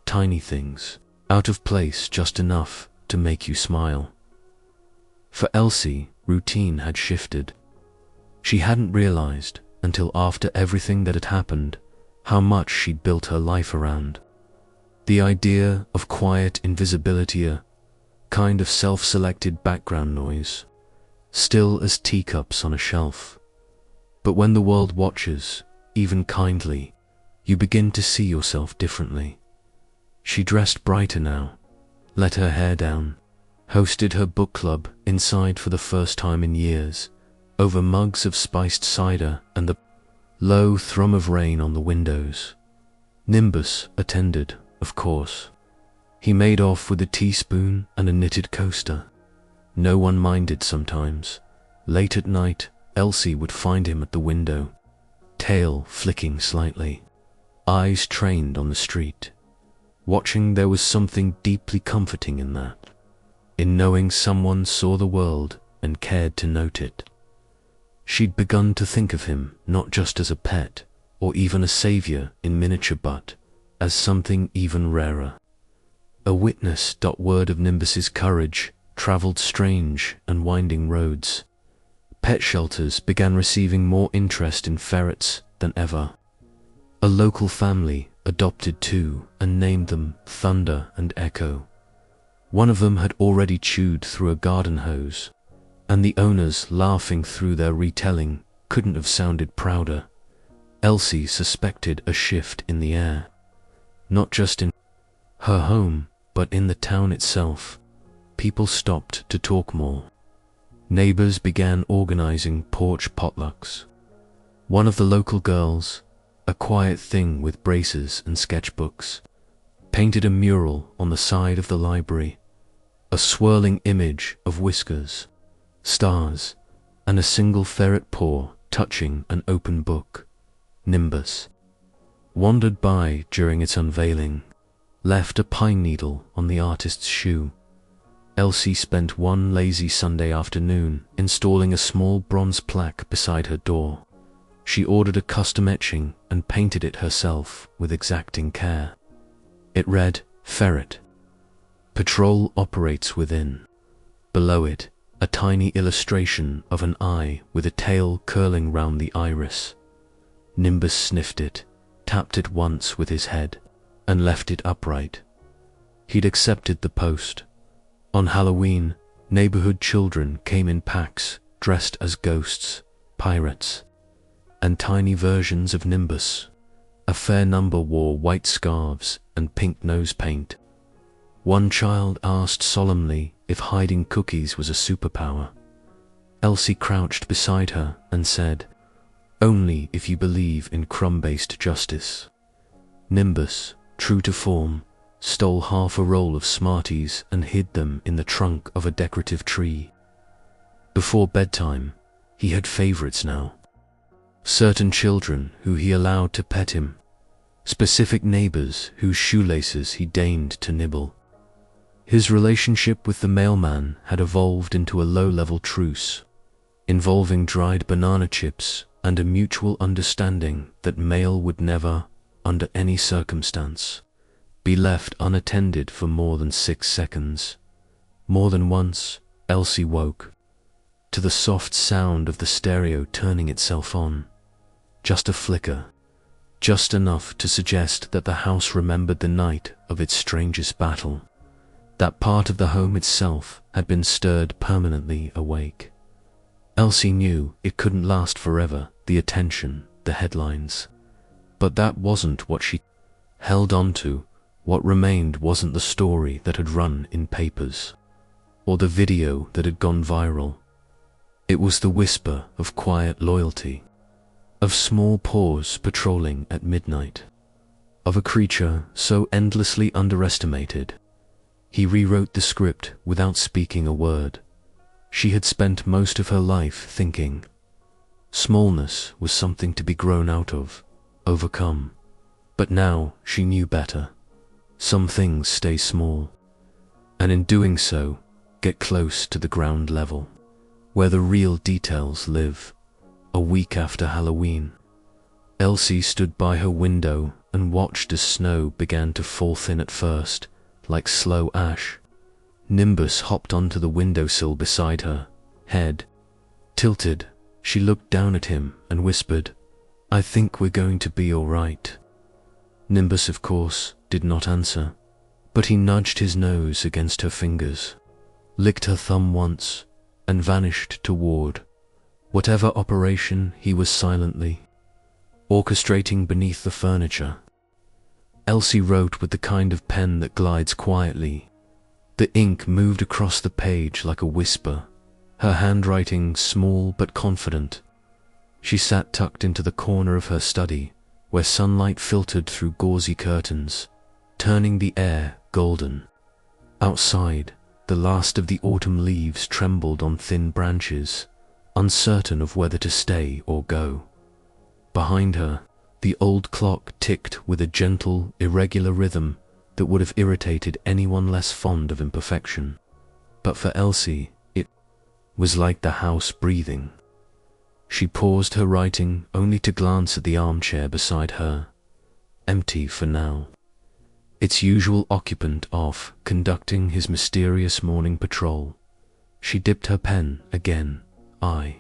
Tiny things, out of place just enough to make you smile. For Elsie, routine had shifted. She hadn't realized, until after everything that had happened, how much she'd built her life around. The idea of quiet invisibility, a kind of self-selected background noise, still as teacups on a shelf. But when the world watches, even kindly, you begin to see yourself differently. She dressed brighter now, let her hair down, hosted her book club inside for the first time in years, over mugs of spiced cider and the low thrum of rain on the windows. Nimbus attended, of course. He made off with a teaspoon and a knitted coaster. No one minded sometimes. Late at night, Elsie would find him at the window, tail flicking slightly, eyes trained on the street. Watching, there was something deeply comforting in that, in knowing someone saw the world and cared to note it. She'd begun to think of him not just as a pet, or even a savior in miniature, but as something even rarer. A witness. Word of Nimbus's courage traveled strange and winding roads. Pet shelters began receiving more interest in ferrets than ever. A local family adopted two and named them Thunder and Echo. One of them had already chewed through a garden hose, and the owners, laughing through their retelling, couldn't have sounded prouder. Elsie suspected a shift in the air, not just in her home, but in the town itself. People stopped to talk more. Neighbors began organizing porch potlucks. One of the local girls, a quiet thing with braces and sketchbooks, painted a mural on the side of the library, a swirling image of whiskers, stars, and a single ferret paw touching an open book. Nimbus wandered by during its unveiling, left a pine needle on the artist's shoe. Elsie spent one lazy Sunday afternoon installing a small bronze plaque beside her door. She ordered a custom etching and painted it herself with exacting care. It read, "Ferret. Patrol operates within." Below it, a tiny illustration of an eye with a tail curling round the iris. Nimbus sniffed it, tapped it once with his head, and left it upright. He'd accepted the post. On Halloween, neighborhood children came in packs dressed as ghosts, pirates, and tiny versions of Nimbus. A fair number wore white scarves and pink nose paint. One child asked solemnly if hiding cookies was a superpower. Elsie crouched beside her and said, "Only if you believe in crumb-based justice." Nimbus, true to form, stole half a roll of Smarties and hid them in the trunk of a decorative tree. Before bedtime, he had favorites now. Certain children who he allowed to pet him, specific neighbors whose shoelaces he deigned to nibble. His relationship with the mailman had evolved into a low-level truce, involving dried banana chips and a mutual understanding that mail would never, under any circumstance, be left unattended for more than 6 seconds. More than once, Elsie woke to the soft sound of the stereo turning itself on. Just a flicker, just enough to suggest that the house remembered the night of its strangest battle. That part of the home itself had been stirred permanently awake. Elsie knew it couldn't last forever, the attention, the headlines. But that wasn't what she held on to. What remained wasn't the story that had run in papers, or the video that had gone viral. It was the whisper of quiet loyalty, of small paws patrolling at midnight, of a creature so endlessly underestimated. He rewrote the script without speaking a word. She had spent most of her life thinking smallness was something to be grown out of, overcome. But now she knew better. Some things stay small, and in doing so, get close to the ground level, where the real details live. A week after Halloween, Elsie stood by her window and watched as snow began to fall thin at first, like slow ash. Nimbus hopped onto the windowsill beside her, head tilted. She looked down at him and whispered, "I think we're going to be all right." Nimbus, of course, did not answer, but he nudged his nose against her fingers, licked her thumb once, and vanished toward whatever operation he was silently orchestrating beneath the furniture. Elsie wrote with the kind of pen that glides quietly. The ink moved across the page like a whisper, her handwriting small but confident. She sat tucked into the corner of her study, where sunlight filtered through gauzy curtains, turning the air golden. Outside, the last of the autumn leaves trembled on thin branches, uncertain of whether to stay or go. Behind her, the old clock ticked with a gentle, irregular rhythm that would have irritated anyone less fond of imperfection. But for Elsie, it was like the house breathing. She paused her writing only to glance at the armchair beside her, empty for now. its usual occupant off conducting his mysterious morning patrol. She dipped her pen again. I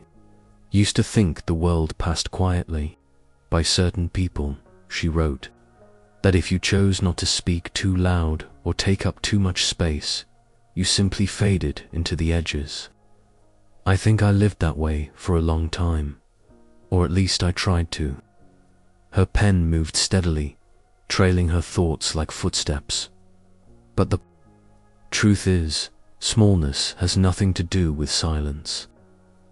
used to think the world passed quietly. By certain people, she wrote, that if you chose not to speak too loud or take up too much space, you simply faded into the edges. I think I lived that way for a long time, or at least I tried to. Her pen moved steadily, trailing her thoughts like footsteps. But the truth is, smallness has nothing to do with silence.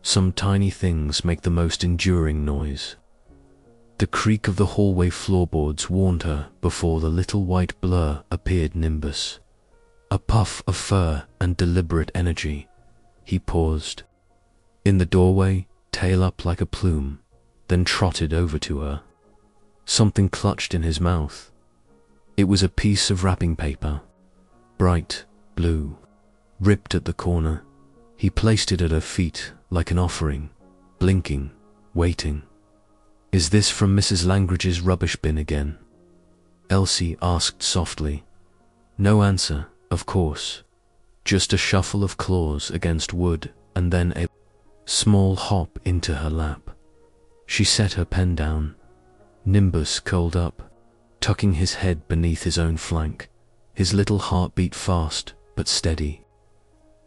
Some tiny things make the most enduring noise. The creak of the hallway floorboards warned her before the little white blur appeared. Nimbus. A puff of fur and deliberate energy. He paused. In the doorway, tail up like a plume, then trotted over to her. Something clutched in his mouth. It was a piece of wrapping paper. Bright blue. Ripped at the corner. He placed it at her feet like an offering, blinking, waiting. Is this from Mrs. Langridge's rubbish bin again? Elsie asked softly. No answer, of course. Just a shuffle of claws against wood and then a small hop into her lap. She set her pen down. Nimbus curled up, tucking his head beneath his own flank. His little heart beat fast but steady.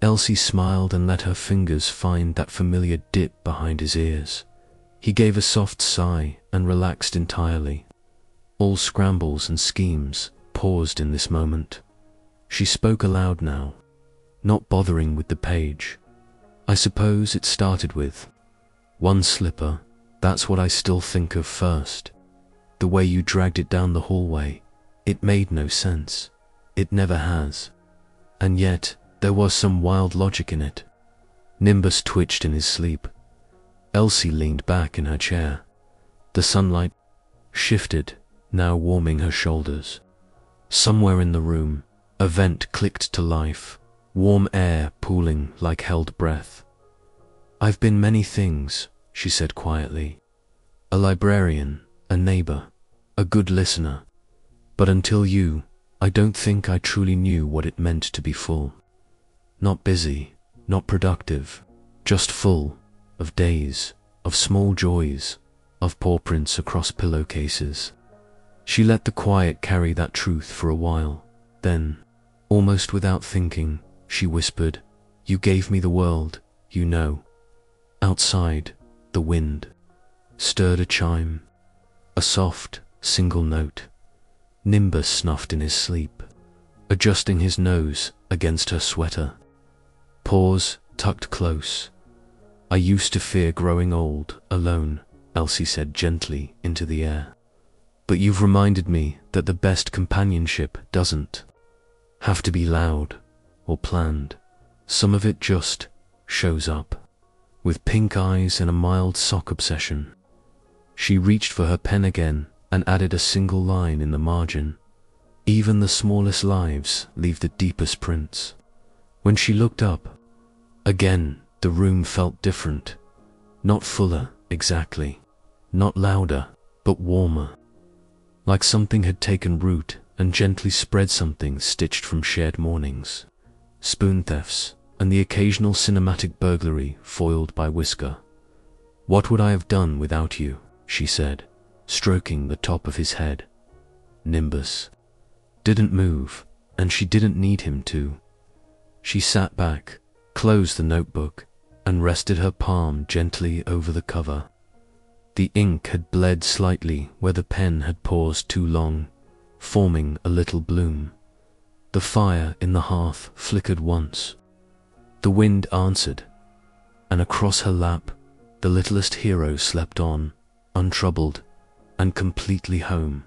Elsie smiled and let her fingers find that familiar dip behind his ears. He gave a soft sigh and relaxed entirely. All scrambles and schemes paused in this moment. She spoke aloud now, not bothering with the page. I suppose it started with one slipper. That's what I still think of first. The way you dragged it down the hallway. It made no sense. It never has. And yet, there was some wild logic in it. Nimbus twitched in his sleep. Elsie leaned back in her chair. The sunlight shifted, now warming her shoulders. Somewhere in the room, a vent clicked to life, warm air pooling like held breath. I've been many things, she said quietly. A librarian, a neighbor, a good listener. But until you, I don't think I truly knew what it meant to be full. Not busy, not productive, just full. Of days, of small joys, of pawprints across pillowcases. She let the quiet carry that truth for a while. Then, almost without thinking, she whispered, You gave me the world, you know. Outside, the wind stirred a chime, a soft, single note. Nimbus snuffed in his sleep, adjusting his nose against her sweater. Paws tucked close. I used to fear growing old, alone, Elsie said gently into the air. But you've reminded me that the best companionship doesn't have to be loud or planned. Some of it just shows up, with pink eyes and a mild sock obsession. She reached for her pen again and added a single line in the margin. Even the smallest lives leave the deepest prints. When she looked up, again, the room felt different. Not fuller, exactly. Not louder, but warmer. Like something had taken root and gently spread, something stitched from shared mornings. Spoon thefts, and the occasional cinematic burglary foiled by whisker. What would I have done without you, she said, stroking the top of his head. Nimbus didn't move, and she didn't need him to. She sat back, closed the notebook, and rested her palm gently over the cover. The ink had bled slightly where the pen had paused too long, forming a little bloom. The fire in the hearth flickered once. The wind answered, and across her lap, the littlest hero slept on, untroubled and completely home.